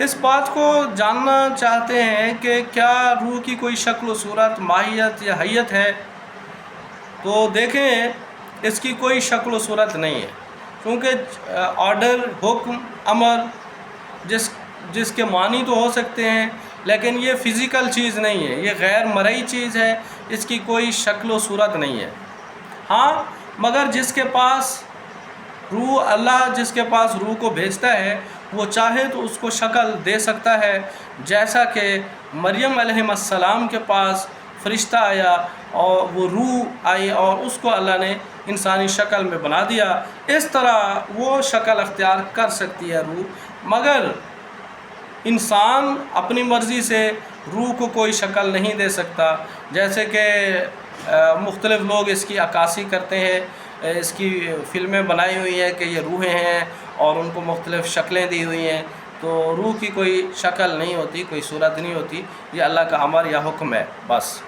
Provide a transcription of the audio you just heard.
اس بات کو جاننا چاہتے ہیں کہ کیا روح کی کوئی شکل و صورت، ماہیت یا حیت ہے، تو دیکھیں اس کی کوئی شکل و صورت نہیں ہے، کیونکہ آرڈر، حکم، امر جس کے معنی تو ہو سکتے ہیں، لیکن یہ فزیکل چیز نہیں ہے، یہ غیر مرئی چیز ہے، اس کی کوئی شکل و صورت نہیں ہے۔ ہاں مگر جس کے پاس روح، اللہ جس کے پاس روح کو بھیجتا ہے، وہ چاہے تو اس کو شکل دے سکتا ہے، جیسا کہ مریم علیہ السلام کے پاس فرشتہ آیا اور وہ روح آئی اور اس کو اللہ نے انسانی شکل میں بنا دیا۔ اس طرح وہ شکل اختیار کر سکتی ہے روح، مگر انسان اپنی مرضی سے روح کو کوئی شکل نہیں دے سکتا، جیسے کہ مختلف لوگ اس کی عکاسی کرتے ہیں، اس کی فلمیں بنائی ہوئی ہیں کہ یہ روحیں ہیں اور ان کو مختلف شکلیں دی ہوئی ہیں، تو روح کی کوئی شکل نہیں ہوتی، کوئی صورت نہیں ہوتی، یہ اللہ کا امر یا حکم ہے بس۔